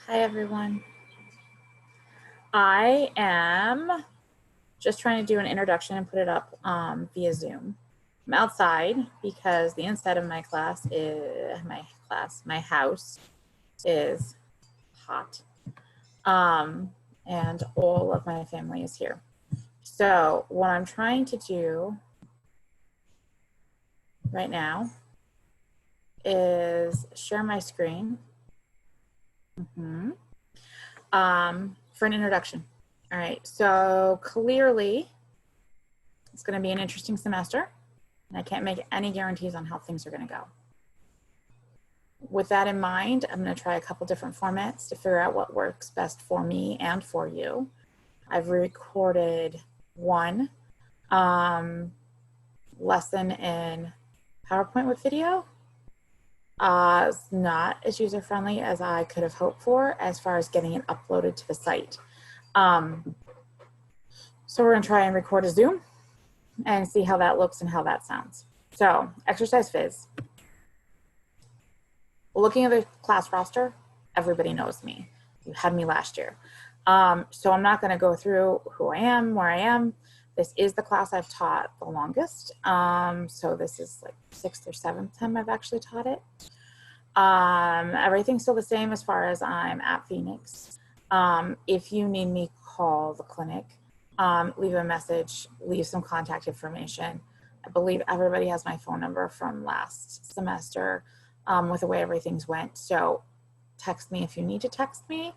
Hi, everyone. I am just trying to do an introduction and put it up via Zoom. I'm outside because the inside of my house is hot. And all of my family is here. So what I'm trying to do right now is share my screen for an introduction. All right, so clearly it's going to be an interesting semester, and I can't make any guarantees on how things are going to go. With that in mind, I'm going to try a couple different formats to figure out what works best for me and for you. I've recorded one lesson in PowerPoint with video. It's not as user-friendly as I could have hoped for as far as getting it uploaded to the site. So we're going to try and record a Zoom and see how that looks and how that sounds. So, exercise phys. Looking at the class roster, everybody knows me. You had me last year. So I'm not going to go through who I am, where I am. This is the class I've taught the longest. So this is like 6th or 7th time I've actually taught it. Everything's still the same as far as I'm at Phoenix. If you need me, call the clinic. Leave a message, leave some contact information. I believe everybody has my phone number from last semester with the way everything's went. So text me if you need to text me.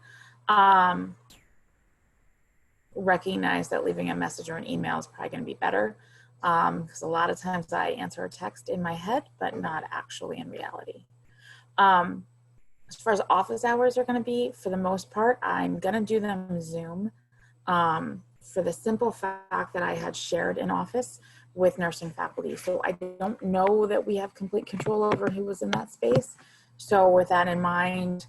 Recognize that leaving a message or an email is probably going to be better because a lot of times I answer a text in my head, but not actually in reality. As far as office hours are going to be, for the most part, I'm going to do them Zoom for the simple fact that I had shared an office with nursing faculty. So I don't know that we have complete control over who was in that space. So with that in mind,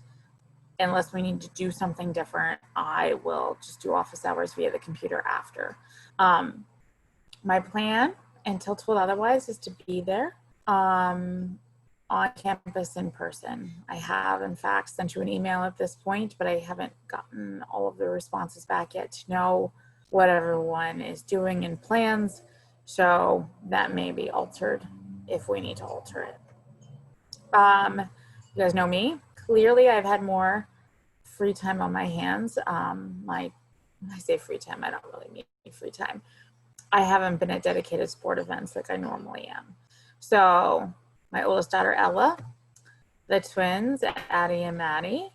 unless we need to do something different, I will just do office hours via the computer after. My plan, until told otherwise, is to be there on campus in person. I have, in fact, sent you an email at this point, but I haven't gotten all of the responses back yet to know what everyone is doing and plans. So that may be altered if we need to alter it. You guys know me. Clearly, I've had more free time on my hands. When I say free time, I don't really mean free time. I haven't been at dedicated sport events like I normally am. So my oldest daughter, Ella, the twins, Addie and Maddie,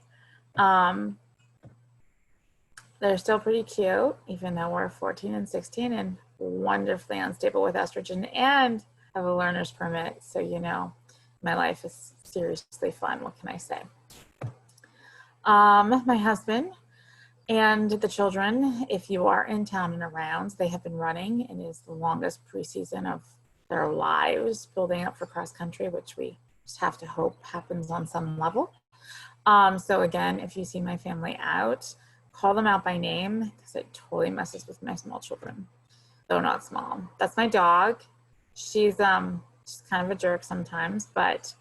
they're still pretty cute, even though we're 14 and 16 and wonderfully unstable with estrogen and have a learner's permit. So, you know, my life is seriously fun. What can I say? My husband and the children, if you are in town and around, they have been running, and it is the longest preseason of their lives building up for cross country, which we just have to hope happens on some level. So again, if you see my family out, call them out by name because it totally messes with my small children, though not small. That's my dog. She's kind of a jerk sometimes, but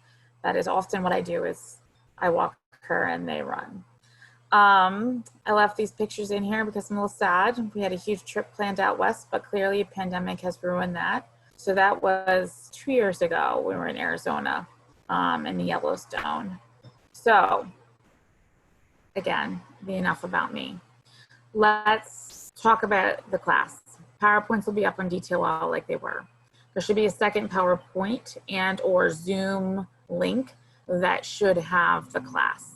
that is often what I do is I walk her and they run. I left these pictures in here because I'm a little sad. We had a huge trip planned out west, but clearly a pandemic has ruined that. So that was 2 years ago. We were in Arizona in the Yellowstone. So again, enough about me. Let's talk about the class. PowerPoints will be up on detail wall like they were. There should be a second PowerPoint and or Zoom link that should have the class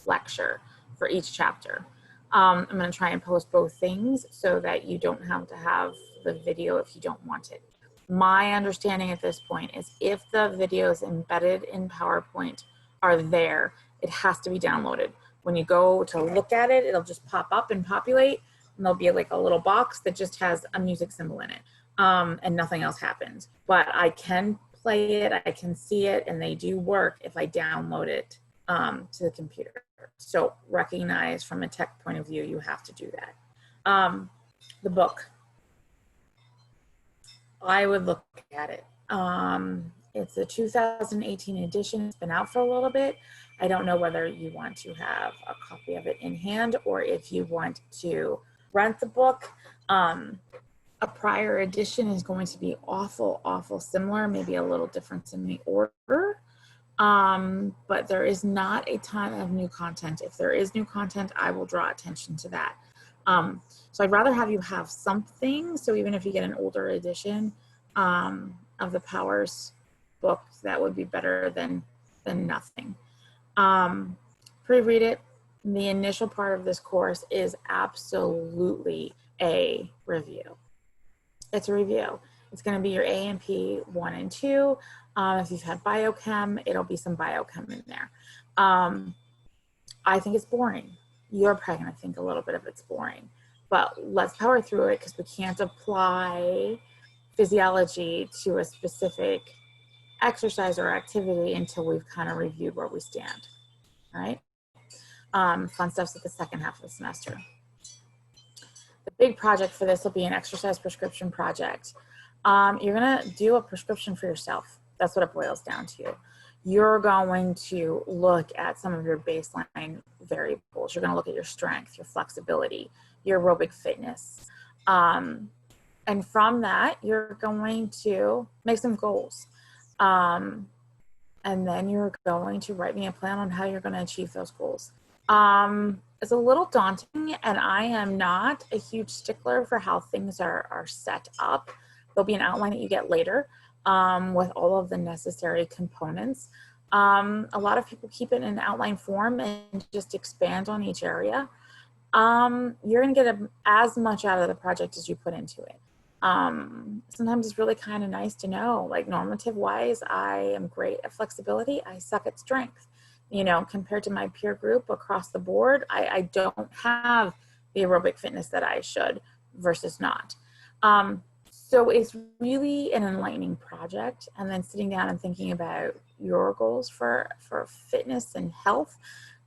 lecture for each chapter. I'm going to try and post both things so that you don't have to have the video if you don't want it. My understanding at this point is if the videos embedded in PowerPoint are there, it has to be downloaded. When you go to look at it, it'll just pop up and populate, and there'll be like a little box that just has a music symbol in it, and nothing else happens. But I can play it, I can see it, and they do work if I download it to the computer. So recognize from a tech point of view, you have to do that. The book, I would look at it. It's a 2018 edition. It's been out for a little bit. I don't know whether you want to have a copy of it in hand or if you want to rent the book. A prior edition is going to be awful similar, maybe a little difference in the order. But there is not a ton of new content. If there is new content, I will draw attention to that. So I'd rather have you have something. So even if you get an older edition of the Powers book, that would be better than nothing. Pre-read it. The initial part of this course is absolutely a review. It's a review. It's going to be your A&P 1 and 2. If you've had biochem, it'll be some biochem in there. I think it's boring. You're probably going to think a little bit of it's boring, but let's power through it because we can't apply physiology to a specific exercise or activity until we've kind of reviewed where we stand. All right. Fun stuff's at the second half of the semester. The big project for this will be an exercise prescription project. You're gonna do a prescription for yourself. That's what it boils down to. You're going to look at some of your baseline variables. You're gonna look at your strength, your flexibility, your aerobic fitness. And from that, you're going to make some goals. And then you're going to write me a plan on how you're gonna achieve those goals. It's a little daunting, and I am not a huge stickler for how things are set up. There'll be an outline that you get later with all of the necessary components. A lot of people keep it in an outline form and just expand on each area. You're going to get as much out of the project as you put into it. Sometimes it's really kind of nice to know, like normative wise, I am great at flexibility. I suck at strength. You know, compared to my peer group across the board, I don't have the aerobic fitness that I should versus not. So it's really an enlightening project. And then sitting down and thinking about your goals for fitness and health,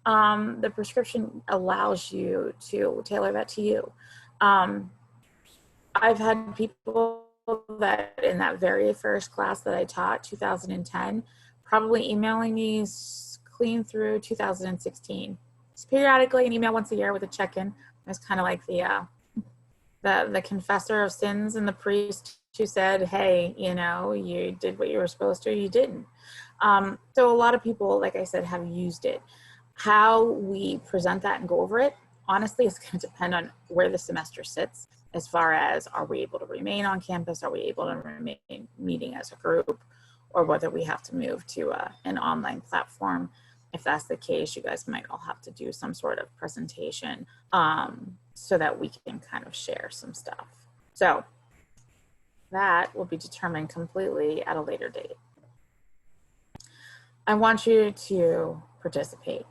the prescription allows you to tailor that to you. I've had people that in that very first class that I taught, 2010, probably emailing me clean through 2016. Just periodically an email once a year with a check-in. It's kind of like the confessor of sins and the priest who said, hey, you know, you did what you were supposed to, you didn't. So a lot of people, like I said, have used it. How we present that and go over it, honestly, is going to depend on where the semester sits as far as, are we able to remain on campus? Are we able to remain meeting as a group? Or whether we have to move to an online platform. If that's the case, you guys might all have to do some sort of presentation so that we can kind of share some stuff. So that will be determined completely at a later date. I want you to participate.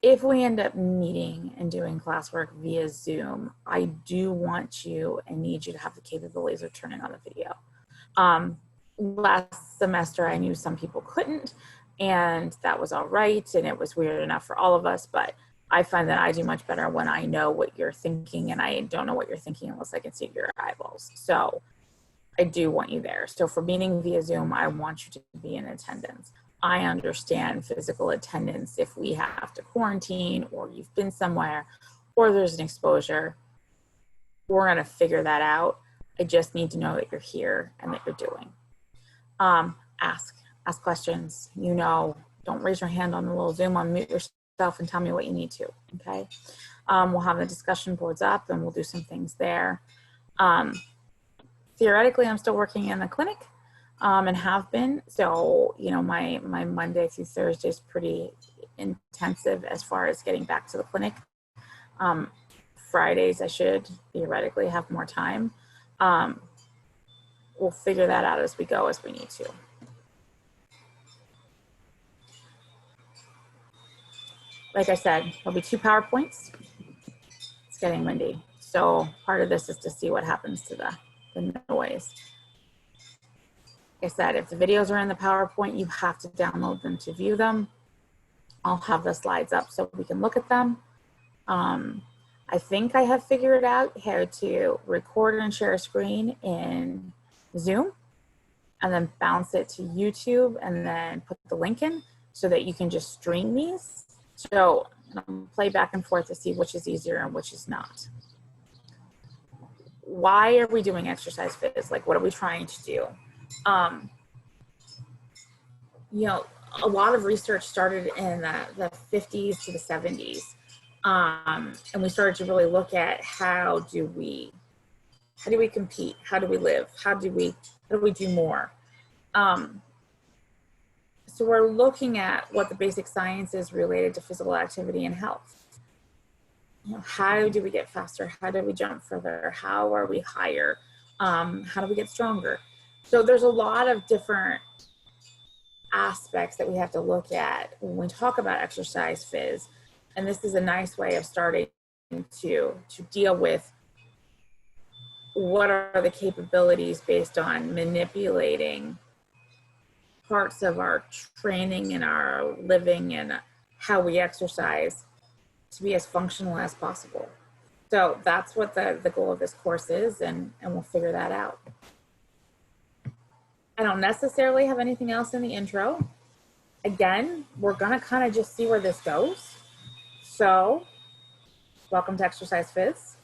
If we end up meeting and doing classwork via Zoom, I do want you and need you to have the capabilities of turning on the video. Last semester, I knew some people couldn't, and that was all right, and it was weird enough for all of us, but I find that I do much better when I know what you're thinking, and I don't know what you're thinking unless I can see your eyeballs. So I do want you there. So for meeting via Zoom, I want you to be in attendance. I understand physical attendance if we have to quarantine or you've been somewhere or there's an exposure. We're going to figure that out. I just need to know that you're here and that you're doing. Ask questions. You know, don't raise your hand on the little Zoom, unmute yourself and tell me what you need to, okay? We'll have the discussion boards up and we'll do some things there. Theoretically, I'm still working in the clinic and have been. So, you know, my Monday through Thursday is pretty intensive as far as getting back to the clinic. Fridays, I should theoretically have more time. We'll figure that out as we go, as we need to. Like I said, there'll be 2 PowerPoints. It's getting windy. So part of this is to see what happens to the noise. Like I said, if the videos are in the PowerPoint, you have to download them to view them. I'll have the slides up so we can look at them. I think I have figured out how to record and share a screen in Zoom. and then bounce it to YouTube and then put the link in so that you can just stream these. So play back and forth to see which is easier and which is not. Why are we doing exercise phys? Like, what are we trying to do? You know, a lot of research started in the 50s to the 70s. And we started to really look at how do we compete? How do we live? How do we do more? So we're looking at what the basic science is related to physical activity and health. You know, how do we get faster? How do we jump further? How are we higher? How do we get stronger? So there's a lot of different aspects that we have to look at when we talk about exercise phys. And this is a nice way of starting to deal with what are the capabilities based on manipulating parts of our training and our living and how we exercise to be as functional as possible. So that's what the goal of this course is, and we'll figure that out. I don't necessarily have anything else in the intro. Again, we're gonna kind of just see where this goes. So welcome to Exercise Phys.